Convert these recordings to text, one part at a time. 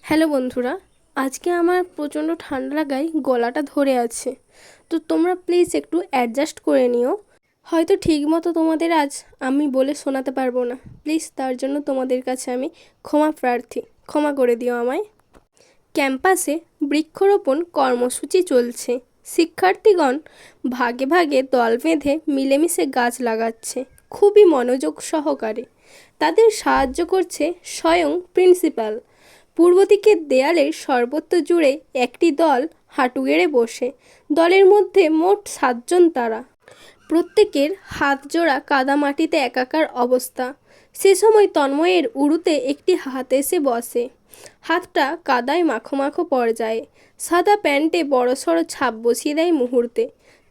Hello বন্ধুরা, আজকে আমার প্রচণ্ড ঠান্ডা লাগায় গলাটা ধরে আছে। তো তোমরা প্লিজ একটু অ্যাডজাস্ট করে নিও। হয়তো ঠিকমতো তোমাদের আজ আমি বলে শোনাতে পারবো না, প্লিজ তার জন্য তোমাদের কাছে আমি ক্ষমা প্রার্থী, ক্ষমা করে দিও আমায়। ক্যাম্পাসে বৃক্ষরোপণ কর্মসূচি চলছে। শিক্ষার্থীগণ ভাগে ভাগে দল বেঁধে মিলেমিশে গাছ লাগাচ্ছে, খুবই মনোযোগ সহকারে। তাদের সাহায্য করছে স্বয়ং প্রিন্সিপাল। পূর্ব দিকের দেয়ালের সর্বত্র জুড়ে একটি দল হাঁটু গেড়ে বসে। দলের মধ্যে মোট 7 জন তারা। প্রত্যেকের হাত জোড়া কাদামাটিতে একাকার অবস্থা। সে সময় তন্ময়ের উড়ুতে একটি হাত এসে বসে। হাতটা কাদায় মাখো মাখো পর্যায়ে। সাদা প্যান্টে বড়সড় ছাপ বসিয়ে দেয় মুহূর্তে।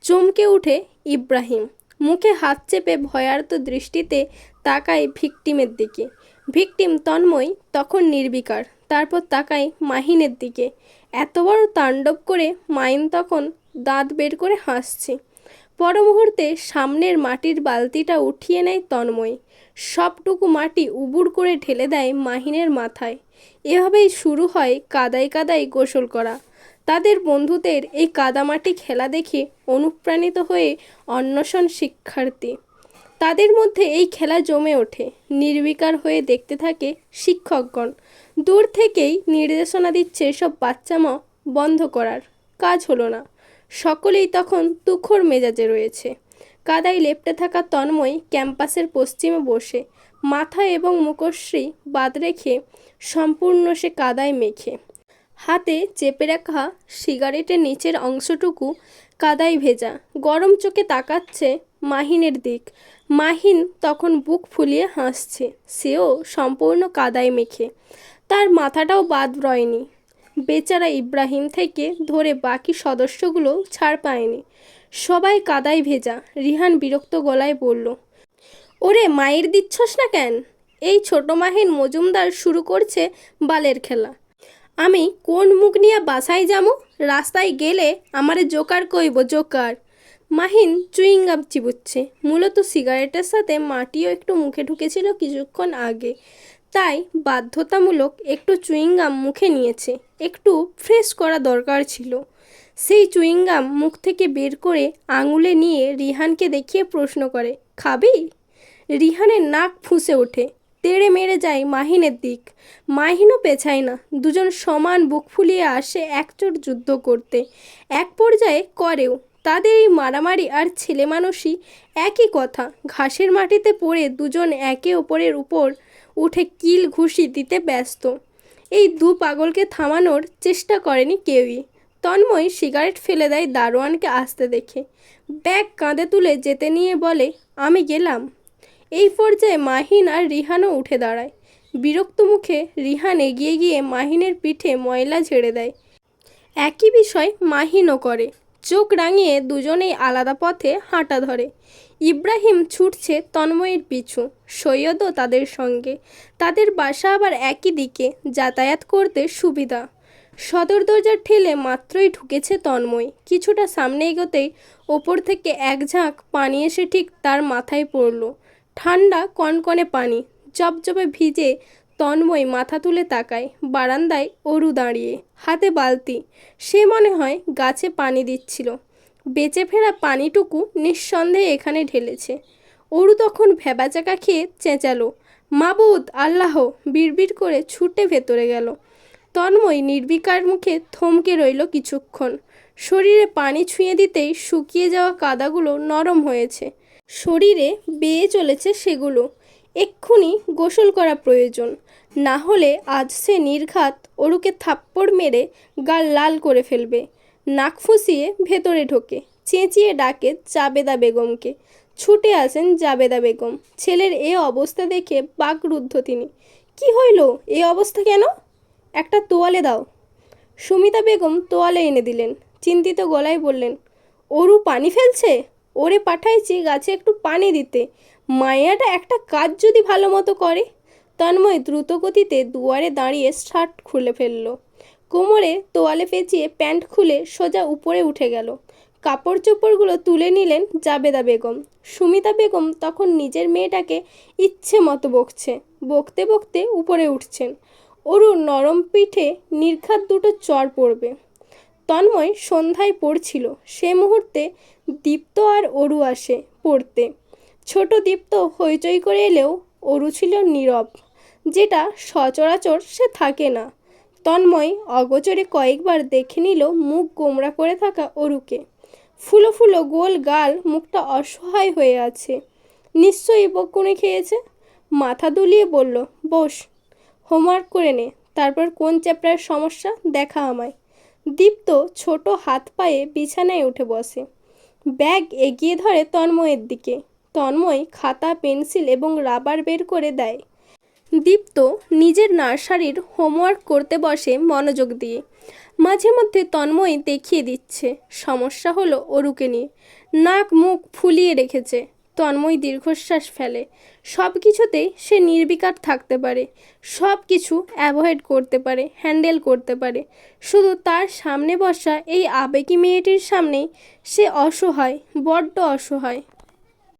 চমকে উঠে ইব্রাহিম। মুখে হাত চেপে ভয়ার্ত দৃষ্টিতে তাকায় ভিকটিমের দিকে। ভিকটিম তন্ময় তখন নির্বিকার। তারপর তাকায় মাহিনের দিকে। এত বড় তাণ্ডব করে মাইন তখন দাঁত বের করে হাসছে। পর মুহূর্তে সামনের মাটির বালতিটা উঠিয়ে নেয় তন্ময়। সবটুকু মাটি উবুড় করে ঢেলে দেয় মাহিনের মাথায়। এভাবেই শুরু হয় কাদায় কাদায় গোসল করা। তাদের বন্ধুদের এই কাদামাটি খেলা দেখে অনুপ্রাণিত হয়ে অন্বেষণ শিক্ষার্থী। তাদের মধ্যে এই খেলা জমে ওঠে। নির্বিকার হয়ে দেখতে থাকে শিক্ষকগণ। দূর থেকেই নির্দেশনা দিচ্ছে সব বাচ্চামা বন্ধ করার। কাজ হলো না। সকলেই তখন তুখোড় মেজাজে রয়েছে। কাদায় লেপ্টে থাকা তন্ময় ক্যাম্পাসের পশ্চিমে বসে, মাথা এবং মুখশ্রী বাদ রেখে সম্পূর্ণ সে কাদায় মেখে। হাতে চেপে রাখা সিগারেটের নিচের অংশটুকু কাদায় ভেজা। গরম চোখে তাকাচ্ছে মাহিনের দিক। মাহিন তখন বুক ফুলিয়ে হাসছে। সেও সম্পূর্ণ কাদায় মেখে। তার মাথাটাও বাদ রয়নি। বেচারা ইব্রাহিম থেকে ধরে বাকি সদস্যগুলো ছাড় পায়নি। সবাই কাদায় ভেজা। রিহান বিরক্ত গলায় বলল, ওরে মায়ের দিচ্ছস না কেন? এই ছোট মাহিন মজুমদার শুরু করছে বালের খেলা। আমি কোন মুখ নিয়ে বাসায় যাবো? রাস্তায় গেলে আমারে জোকার কইব, জোকার। মাহিন চুইংগাম চিবুচ্ছে। মূলত সিগারেটের সাথে মাটিও একটু মুখে ঢুকেছিল কিছুক্ষণ আগে, তাই বাধ্যতামূলক একটু চুইংগাম মুখে নিয়েছে। একটু ফ্রেশ করা দরকার ছিল। সেই চুইংগাম মুখ থেকে বের করে আঙুলে নিয়ে রিহানকে দেখিয়ে প্রশ্ন করে, খাবি? রিহানের নাক ফুঁসে ওঠে। তেড়ে মেরে যায় মাহিনের দিক। মাহিনও পেছায় না। দুজন সমান বুক ফুলিয়ে আসে একচোট যুদ্ধ করতে। এক পর্যায়ে করেও। তাদের এই মারামারি আর ছেলে মানুষই একই কথা। ঘাসের মাটিতে পড়ে দুজন একে অপরের উপর উঠে কিল ঘুষি দিতে ব্যস্ত। এই দু পাগলকে থামানোর চেষ্টা করেনি কেউই। তন্ময় সিগারেট ফেলে দেয় দারোয়ানকে আসতে দেখে। ব্যাগ কাঁধে তুলে যেতে নিয়ে বলে, আমি গেলাম। এই পর্যায়ে মাহিন আর রিহানও উঠে দাঁড়ায়। বিরক্ত মুখে রিহান এগিয়ে গিয়ে মাহিনের পিঠে ময়লা ঝেড়ে দেয়। একই বিষয় মাহিনও করে। চোখ রাঙিয়ে দুজনেই আলাদা পথে হাঁটা ধরে। ইব্রাহিম ছুটছে তন্ময়ের পিছু। সৈয়দও তাদের সঙ্গে। তাদের বাসা আবার একই দিকে, যাতায়াত করতে সুবিধা। সদর দরজার ঠেলে মাত্রই ঢুকেছে তন্ময়। কিছুটা সামনে এগোতেই ওপর থেকে এক ঝাঁক পানি এসে ঠিক তার মাথায় পড়ল। ঠান্ডা কনকনে পানি, জবজবে ভিজে। তন্ময় মাথা তুলে তাকায়। বারান্দায় অরু দাঁড়িয়ে, হাতে বালতি। সে মনে হয় গাছে পানি দিচ্ছিল। বেঁচে ফেরা পানিটুকু নিঃসন্দেহে এখানে ঢেলেছে। অরু তখন ভ্যাবাচাকা খেয়ে চেঁচালো, মাবুদ আল্লাহ! বিড়বিড় করে ছুটে ভেতরে গেল। তন্ময় নির্বিকার মুখে থমকে রইল কিছুক্ষণ। শরীরে পানি ছুঁয়ে দিতেই শুকিয়ে যাওয়া কাদাগুলো নরম হয়েছে। শরীরে বেয়ে চলেছে সেগুলো। এক্ষুনি গোসল করা প্রয়োজন, না হলে আজ সে নির্ঘাত অরুকে থাপ্পড় মেরে গাল লাল করে ফেলবে। নাক ফুঁসিয়ে ভেতরে ঢোকে। চেঁচিয়ে ডাকে জাবেদা বেগমকে। ছুটে আসেন জাবেদা বেগম। ছেলের এ অবস্থা দেখে বাকরুদ্ধ তিনি। কি হইল? এ অবস্থা কেন? একটা তোয়ালে দাও। সুমিতা বেগম তোয়ালে এনে দিলেন। চিন্তিত গলায় বললেন, অরু পানি ফেলছে? ওরে পাঠাইছি গাছে একটু পানি দিতে। মায়াটা একটা কাজ যদি ভালো মতো করে। তন্ময় দ্রুত গতিতে দুয়ারে দাঁড়িয়ে শার্ট খুলে ফেলল। কোমরে তোয়ালে পেঁচিয়ে প্যান্ট খুলে সোজা উপরে উঠে গেল। কাপড় চোপড়গুলো তুলে নিলেন জাবেদা বেগম। সুমিতা বেগম তখন নিজের মেয়েটাকে ইচ্ছে মতো বকছে। বকতে বকতে উপরে উঠছেন। অরুর নরম পিঠে নির্ঘাত দুটো চড় পড়বে। তন্ময় সন্ধ্যায় পড়ছিল, সে মুহূর্তে দীপ্ত আর অরু আসে পড়তে। ছোট দীপ্ত হইচই করে এলেও অরু ছিল নীরব, যেটা সচরাচর সে থাকে না। তন্ময় অগোচরে কয়েকবার দেখে নিল মুখ গোমড়া করে থাকা অরুকে। ফুলো ফুলো গোল গাল, মুখটা অসহায় হয়ে আছে। নিশ্চয়ই বকুনি খেয়েছে। মাথা দুলিয়ে বলল, বস, হোমওয়ার্ক করে নে, তারপর কোন চ্যাপ্টারের সমস্যা দেখা আমায়। দীপ্ত ছোট হাত পায়ে বিছানায় উঠে বসে, ব্যাগ এগিয়ে ধরে তন্ময়ের দিকে। তন্ময় খাতা, পেন্সিল এবং রাবার বের করে দেয়। দীপ্ত নিজের নার্সারির হোমওয়ার্ক করতে বসে মনোযোগ দিয়ে। মাঝে মধ্যে তন্ময় দেখিয়ে দিচ্ছে। সমস্যা হলো অরুকে নিয়ে। নাক মুখ ফুলিয়ে রেখেছে। তন্ময় দীর্ঘশ্বাস ফেলে। সব কিছুতেই সে নির্বিকার থাকতে পারে, সব কিছু অ্যাভয়েড করতে পারে, হ্যান্ডেল করতে পারে। শুধু তার সামনে বসা এই আবেগী মেয়েটির সামনেই সে অসহায়, বড্ড অসহায়।